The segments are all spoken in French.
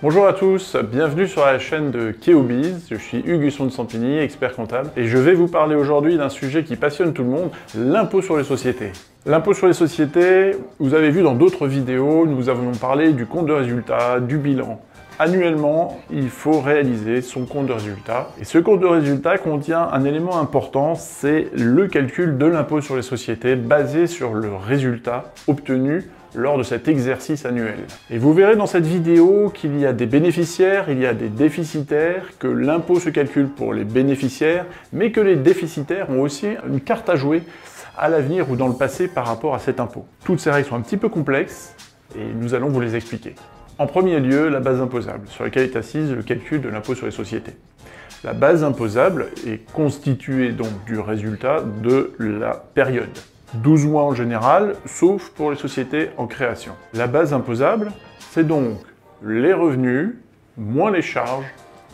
Bonjour à tous, bienvenue sur la chaîne de KeoBiz. Je suis Hugues Husson de Sampigny, expert comptable, et je vais vous parler aujourd'hui d'un sujet qui passionne tout le monde, l'impôt sur les sociétés. L'impôt sur les sociétés, vous avez vu dans d'autres vidéos, nous avons parlé du compte de résultat, du bilan. Annuellement, il faut réaliser son compte de résultat. Et ce compte de résultat contient un élément important, c'est le calcul de l'impôt sur les sociétés basé sur le résultat obtenu lors de cet exercice annuel. Et vous verrez dans cette vidéo qu'il y a des bénéficiaires, il y a des déficitaires, que l'impôt se calcule pour les bénéficiaires, mais que les déficitaires ont aussi une carte à jouer à l'avenir ou dans le passé par rapport à cet impôt. Toutes ces règles sont un petit peu complexes et nous allons vous les expliquer. En premier lieu, la base imposable, sur laquelle est assise le calcul de l'impôt sur les sociétés. La base imposable est constituée donc du résultat de la période. 12 mois en général, sauf pour les sociétés en création. La base imposable, c'est donc les revenus moins les charges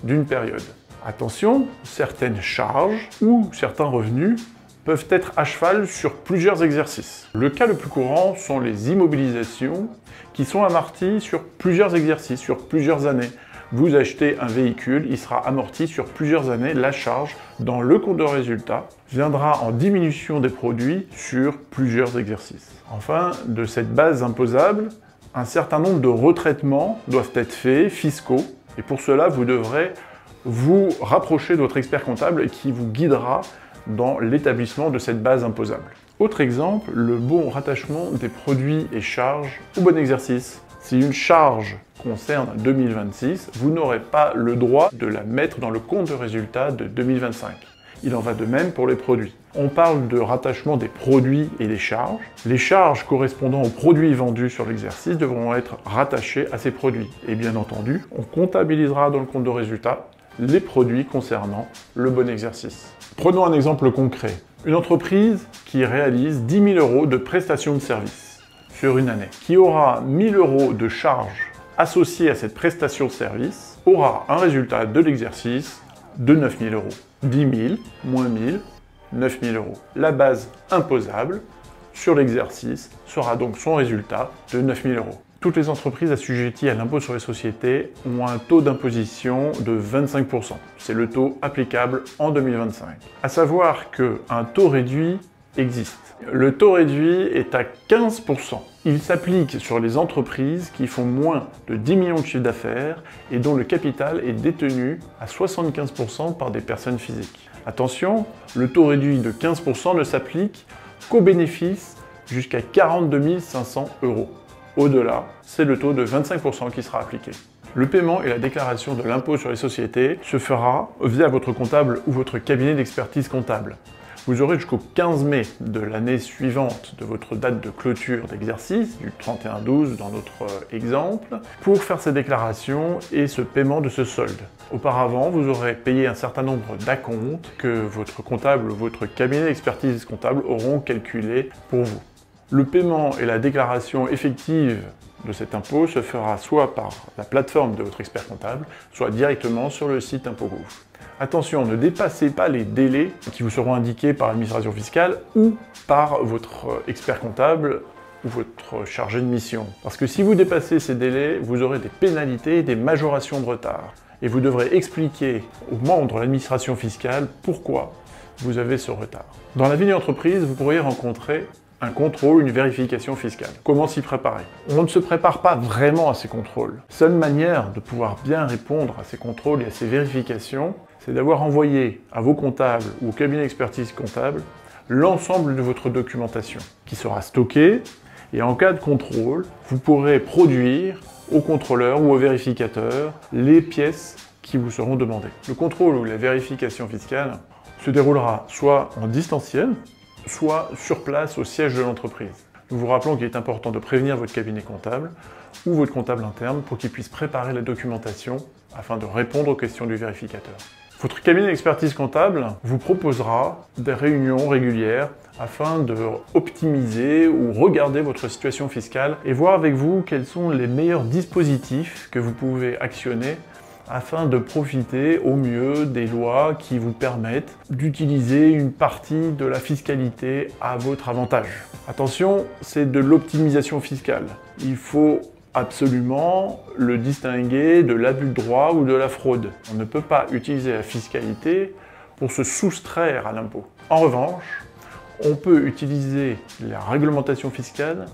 d'une période. Attention, certaines charges ou certains revenus peuvent être à cheval sur plusieurs exercices. Le cas le plus courant sont les immobilisations qui sont amorties sur plusieurs exercices, sur plusieurs années. Vous achetez un véhicule, il sera amorti sur plusieurs années. La charge, dans le compte de résultat, viendra en diminution des produits sur plusieurs exercices. Enfin, de cette base imposable, un certain nombre de retraitements doivent être faits, fiscaux, et pour cela, vous devrez vous rapprocher de votre expert comptable qui vous guidera dans l'établissement de cette base imposable. Autre exemple, le bon rattachement des produits et charges au bon exercice. Si une charge concerne 2026, vous n'aurez pas le droit de la mettre dans le compte de résultat de 2025. Il en va de même pour les produits. On parle de rattachement des produits et des charges. Les charges correspondant aux produits vendus sur l'exercice devront être rattachées à ces produits. Et bien entendu, on comptabilisera dans le compte de résultat les produits concernant le bon exercice. Prenons un exemple concret. Une entreprise qui réalise 10 000 € de prestations de services sur une année, qui aura 1 000 € de charges associées à cette prestation de service, aura un résultat de l'exercice de 9 000 €. 10 000 moins 1 000, 9 000 €. La base imposable sur l'exercice sera donc son résultat de 9 000 €. Toutes les entreprises assujetties à l'impôt sur les sociétés ont un taux d'imposition de 25%. C'est le taux applicable en 2025. À savoir qu'un taux réduit existe. Le taux réduit est à 15%. Il s'applique sur les entreprises qui font moins de 10 millions de chiffre d'affaires et dont le capital est détenu à 75% par des personnes physiques. Attention, le taux réduit de 15% ne s'applique qu'aux bénéfices jusqu'à 42 500 €. Au-delà, c'est le taux de 25% qui sera appliqué. Le paiement et la déclaration de l'impôt sur les sociétés se fera via votre comptable ou votre cabinet d'expertise comptable. Vous aurez jusqu'au 15 mai de l'année suivante de votre date de clôture d'exercice, du 31/12 dans notre exemple, pour faire ces déclarations et ce paiement de ce solde. Auparavant, vous aurez payé un certain nombre d'acomptes que votre comptable ou votre cabinet d'expertise comptable auront calculé pour vous. Le paiement et la déclaration effective de cet impôt se fera soit par la plateforme de votre expert comptable, soit directement sur le site ImpôGouv. Attention, ne dépassez pas les délais qui vous seront indiqués par l'administration fiscale ou par votre expert comptable ou votre chargé de mission. Parce que si vous dépassez ces délais, vous aurez des pénalités et des majorations de retard. Et vous devrez expliquer aux membres de l'administration fiscale pourquoi vous avez ce retard. Dans la vie d'une entreprise, vous pourriez rencontrer un contrôle, une vérification fiscale. Comment s'y préparer? On ne se prépare pas vraiment à ces contrôles. Seule manière de pouvoir bien répondre à ces contrôles et à ces vérifications, c'est d'avoir envoyé à vos comptables ou au cabinet d'expertise comptable l'ensemble de votre documentation qui sera stockée et en cas de contrôle, vous pourrez produire au contrôleur ou au vérificateur les pièces qui vous seront demandées. Le contrôle ou la vérification fiscale se déroulera soit en distanciel, soit sur place au siège de l'entreprise. Nous vous rappelons qu'il est important de prévenir votre cabinet comptable ou votre comptable interne pour qu'il puisse préparer la documentation afin de répondre aux questions du vérificateur. Votre cabinet d'expertise comptable vous proposera des réunions régulières afin de optimiser ou regarder votre situation fiscale et voir avec vous quels sont les meilleurs dispositifs que vous pouvez actionner afin de profiter au mieux des lois qui vous permettent d'utiliser une partie de la fiscalité à votre avantage. Attention, c'est de l'optimisation fiscale. Il faut absolument le distinguer de l'abus de droit ou de la fraude. On ne peut pas utiliser la fiscalité pour se soustraire à l'impôt. En revanche, on peut utiliser la réglementation fiscale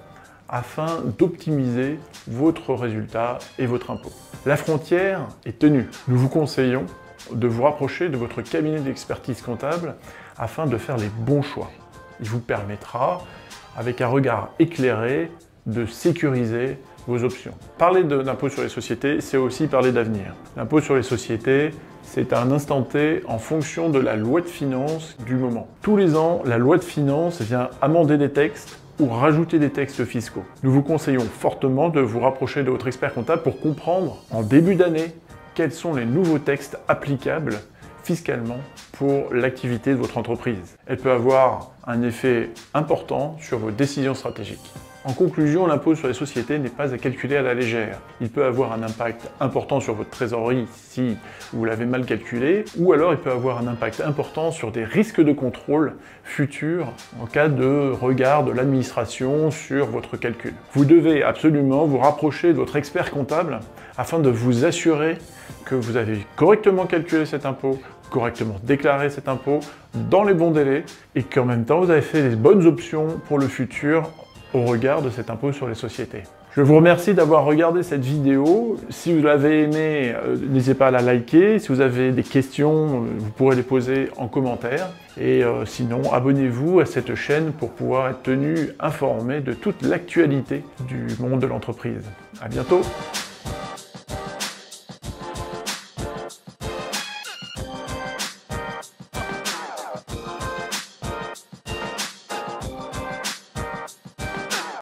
afin d'optimiser votre résultat et votre impôt. La frontière est tenue. Nous vous conseillons de vous rapprocher de votre cabinet d'expertise comptable afin de faire les bons choix. Il vous permettra, avec un regard éclairé, de sécuriser vos options. Parler d'impôt sur les sociétés, c'est aussi parler d'avenir. L'impôt sur les sociétés, c'est un instant T en fonction de la loi de finances du moment. Tous les ans, la loi de finances vient amender des textes ou rajouter des textes fiscaux. Nous vous conseillons fortement de vous rapprocher de votre expert comptable pour comprendre en début d'année quels sont les nouveaux textes applicables fiscalement pour l'activité de votre entreprise. Elle peut avoir un effet important sur vos décisions stratégiques. En conclusion, l'impôt sur les sociétés n'est pas à calculer à la légère. Il peut avoir un impact important sur votre trésorerie si vous l'avez mal calculé, ou alors il peut avoir un impact important sur des risques de contrôle futurs en cas de regard de l'administration sur votre calcul. Vous devez absolument vous rapprocher de votre expert comptable afin de vous assurer que vous avez correctement calculé cet impôt, correctement déclaré cet impôt dans les bons délais et qu'en même temps vous avez fait les bonnes options pour le futur au regard de cet impôt sur les sociétés. Je vous remercie d'avoir regardé cette vidéo. Si vous l'avez aimée, n'hésitez pas à la liker. Si vous avez des questions, vous pourrez les poser en commentaire. Et sinon, abonnez-vous à cette chaîne pour pouvoir être tenu informé de toute l'actualité du monde de l'entreprise. À bientôt!